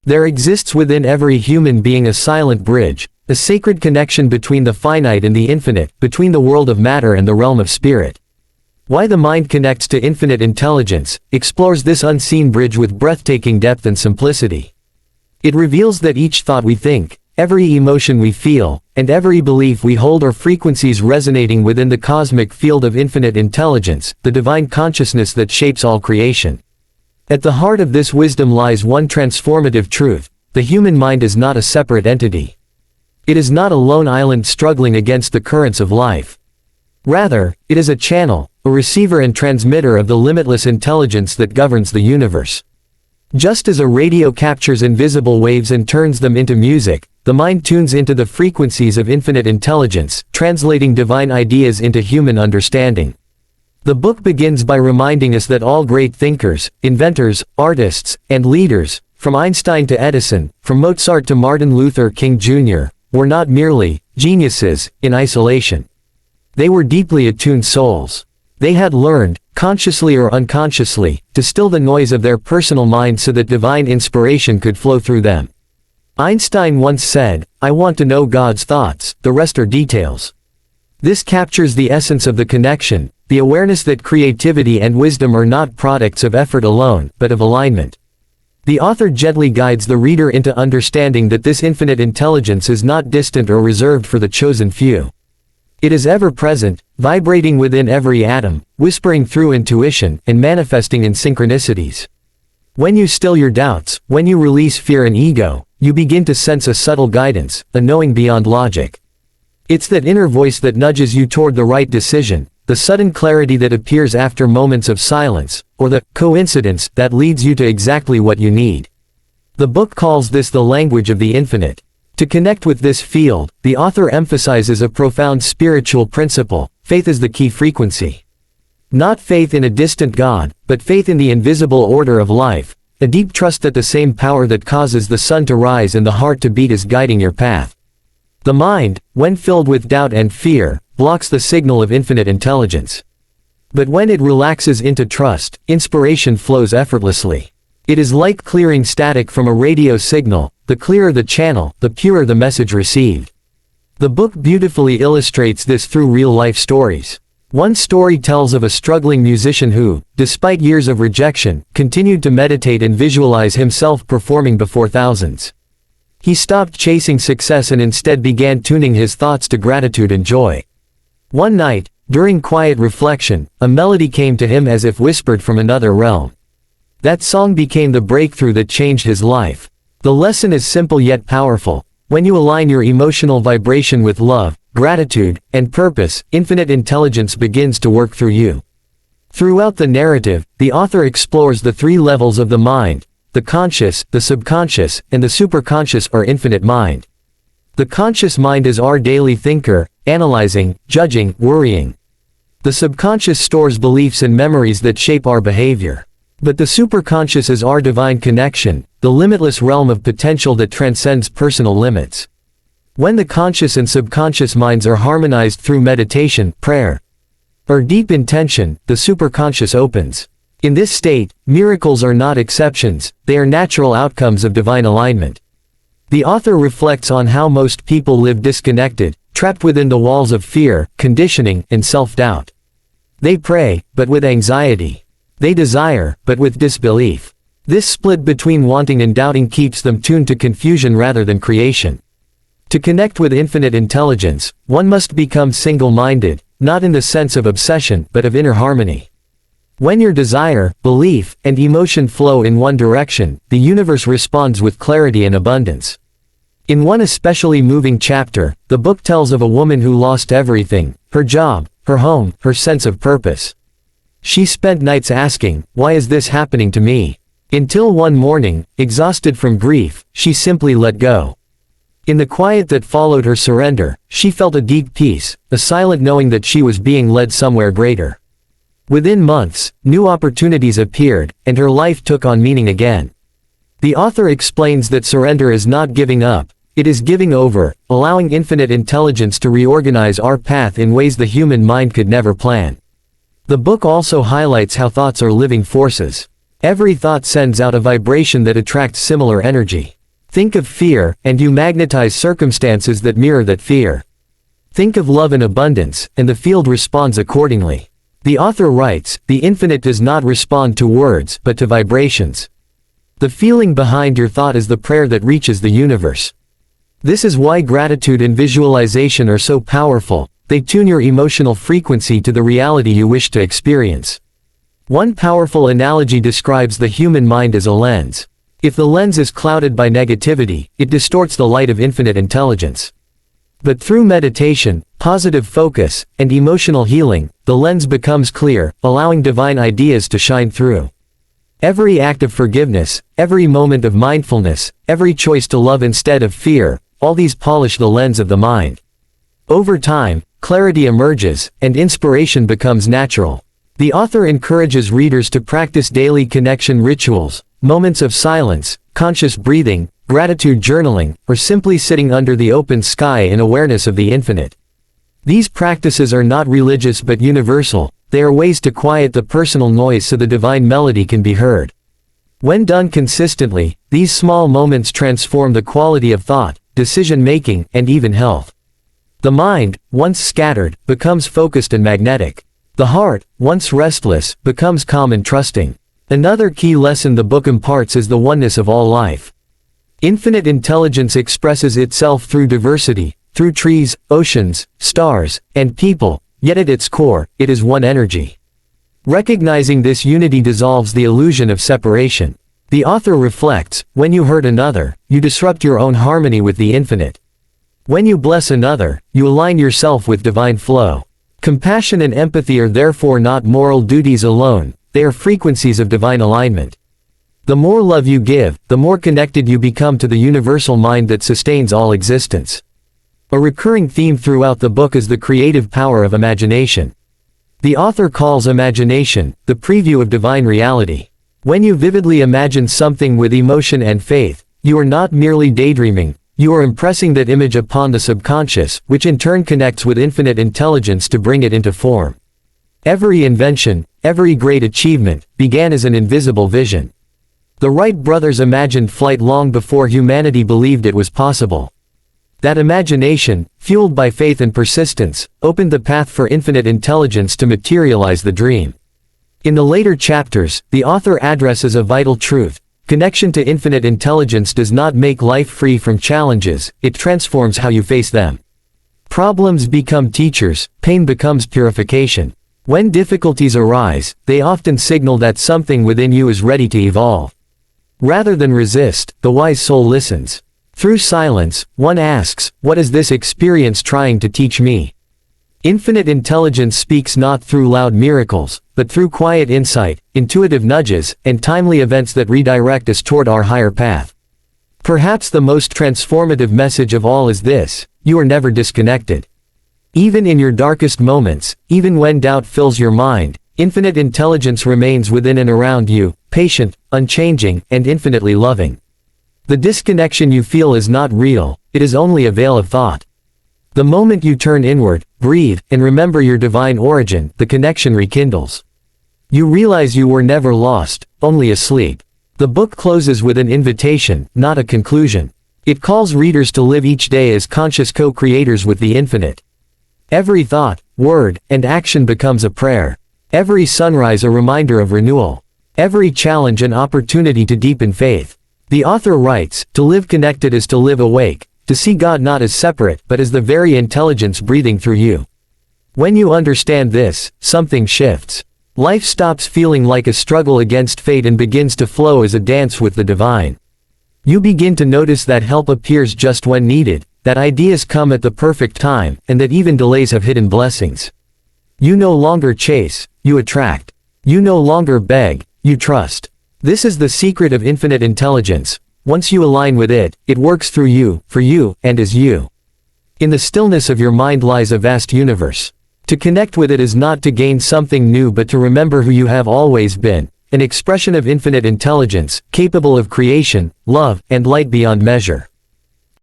There exists within every human being a silent bridge, a sacred connection between the finite and the infinite, between the world of matter and the realm of spirit. Why the mind connects to infinite intelligence explores this unseen bridge with breathtaking depth and simplicity. It reveals that each thought we think, every emotion we feel, and every belief we hold are frequencies resonating within the cosmic field of infinite intelligence, the divine consciousness that shapes all creation. At the heart of this wisdom lies one transformative truth: the human mind is not a separate entity. It is not a lone island struggling against the currents of life. Rather, it is a channel, a receiver and transmitter of the limitless intelligence that governs the universe. Just as a radio captures invisible waves and turns them into music, the mind tunes into the frequencies of infinite intelligence, translating divine ideas into human understanding. The book begins by reminding us that all great thinkers, inventors, artists, and leaders, from Einstein to Edison, from Mozart to Martin Luther King Jr., were not merely geniuses in isolation. They were deeply attuned souls. They had learned, consciously or unconsciously, to still the noise of their personal mind so that divine inspiration could flow through them. Einstein once said, "I want to know God's thoughts, the rest are details." This captures the essence of the connection, the awareness that creativity and wisdom are not products of effort alone, but of alignment. The author gently guides the reader into understanding that this infinite intelligence is not distant or reserved for the chosen few. It is ever present, vibrating within every atom, whispering through intuition, and manifesting in synchronicities. When you still your doubts, when you release fear and ego, you begin to sense a subtle guidance, a knowing beyond logic. It's that inner voice that nudges you toward the right decision, the sudden clarity that appears after moments of silence, or the coincidence that leads you to exactly what you need. The book calls this the language of the infinite. To connect with this field, the author emphasizes a profound spiritual principle: faith is the key frequency. Not faith in a distant God, but faith in the invisible order of life, a deep trust that the same power that causes the sun to rise and the heart to beat is guiding your path. The mind, when filled with doubt and fear, blocks the signal of infinite intelligence. But when it relaxes into trust, inspiration flows effortlessly. It is like clearing static from a radio signal: the clearer the channel, the purer the message received. The book beautifully illustrates this through real-life stories. One story tells of a struggling musician who, despite years of rejection, continued to meditate and visualize himself performing before thousands. He stopped chasing success and instead began tuning his thoughts to gratitude and joy. One night, during quiet reflection, a melody came to him as if whispered from another realm. That song became the breakthrough that changed his life. The lesson is simple yet powerful. When you align your emotional vibration with love, gratitude, and purpose, infinite intelligence begins to work through you. Throughout the narrative, the author explores the three levels of the mind: the conscious, the subconscious, and the superconscious or infinite mind. The conscious mind is our daily thinker, analyzing, judging, worrying. The subconscious stores beliefs and memories that shape our behavior. But the superconscious is our divine connection, the limitless realm of potential that transcends personal limits. When the conscious and subconscious minds are harmonized through meditation, prayer, or deep intention, the superconscious opens. In this state, miracles are not exceptions, they are natural outcomes of divine alignment. The author reflects on how most people live disconnected, trapped within the walls of fear, conditioning, and self-doubt. They pray, but with anxiety. They desire, but with disbelief. This split between wanting and doubting keeps them tuned to confusion rather than creation. To connect with infinite intelligence, one must become single-minded, not in the sense of obsession, but of inner harmony. When your desire, belief, and emotion flow in one direction, the universe responds with clarity and abundance. In one especially moving chapter, the book tells of a woman who lost everything: her job, her home, her sense of purpose. She spent nights asking, "Why is this happening to me?" Until one morning, exhausted from grief, she simply let go. In the quiet that followed her surrender, she felt a deep peace, a silent knowing that she was being led somewhere greater. Within months, new opportunities appeared, and her life took on meaning again. The author explains that surrender is not giving up, it is giving over, allowing infinite intelligence to reorganize our path in ways the human mind could never plan. The book also highlights how thoughts are living forces. Every thought sends out a vibration that attracts similar energy. Think of fear, and you magnetize circumstances that mirror that fear. Think of love and abundance, and the field responds accordingly. The author writes, "The infinite does not respond to words, but to vibrations." The feeling behind your thought is the prayer that reaches the universe. This is why gratitude and visualization are so powerful. They tune your emotional frequency to the reality you wish to experience. One powerful analogy describes the human mind as a lens. If the lens is clouded by negativity, it distorts the light of infinite intelligence. But through meditation, positive focus, and emotional healing, the lens becomes clear, allowing divine ideas to shine through. Every act of forgiveness, every moment of mindfulness, every choice to love instead of fear, all these polish the lens of the mind. Over time, clarity emerges, and inspiration becomes natural. The author encourages readers to practice daily connection rituals, moments of silence, conscious breathing, gratitude journaling, or simply sitting under the open sky in awareness of the infinite. These practices are not religious but universal. They are ways to quiet the personal noise so the divine melody can be heard. When done consistently, these small moments transform the quality of thought, decision-making, and even health. The mind, once scattered, becomes focused and magnetic. The heart, once restless, becomes calm and trusting. Another key lesson the book imparts is the oneness of all life. Infinite intelligence expresses itself through diversity, through trees, oceans, stars, and people, yet at its core, it is one energy. Recognizing this unity dissolves the illusion of separation. The author reflects, when you hurt another, you disrupt your own harmony with the infinite. When you bless another, you align yourself with divine flow. Compassion and empathy are therefore not moral duties alone, they are frequencies of divine alignment. The more love you give, the more connected you become to the universal mind that sustains all existence. A recurring theme throughout the book is the creative power of imagination. The author calls imagination the preview of divine reality. When you vividly imagine something with emotion and faith, you are not merely daydreaming, you are impressing that image upon the subconscious, which in turn connects with infinite intelligence to bring it into form. Every invention, every great achievement, began as an invisible vision. The Wright brothers imagined flight long before humanity believed it was possible. That imagination, fueled by faith and persistence, opened the path for infinite intelligence to materialize the dream. In the later chapters, the author addresses a vital truth. Connection to infinite intelligence does not make life free from challenges, it transforms how you face them. Problems become teachers, pain becomes purification. When difficulties arise, they often signal that something within you is ready to evolve. Rather than resist, the wise soul listens. Through silence, one asks, what is this experience trying to teach me? Infinite intelligence speaks not through loud miracles, but through quiet insight, intuitive nudges, and timely events that redirect us toward our higher path. Perhaps the most transformative message of all is this: you are never disconnected. Even in your darkest moments, even when doubt fills your mind, infinite intelligence remains within and around you, patient, unchanging, and infinitely loving. The disconnection you feel is not real, it is only a veil of thought. The moment you turn inward, breathe, and remember your divine origin, the connection rekindles. You realize you were never lost, only asleep. The book closes with an invitation, not a conclusion. It calls readers to live each day as conscious co-creators with the infinite. Every thought, word, and action becomes a prayer. Every sunrise a reminder of renewal. Every challenge an opportunity to deepen faith. The author writes, to live connected is to live awake, to see God not as separate but as the very intelligence breathing through you. When you understand this, something shifts. Life stops feeling like a struggle against fate and begins to flow as a dance with the divine. You begin to notice that help appears just when needed, that ideas come at the perfect time, and that even delays have hidden blessings. You no longer chase, you attract. You no longer beg, you trust. This is the secret of infinite intelligence. Once you align with it, it works through you, for you, and as you. In the stillness of your mind lies a vast universe. To connect with it is not to gain something new but to remember who you have always been, an expression of infinite intelligence, capable of creation, love, and light beyond measure.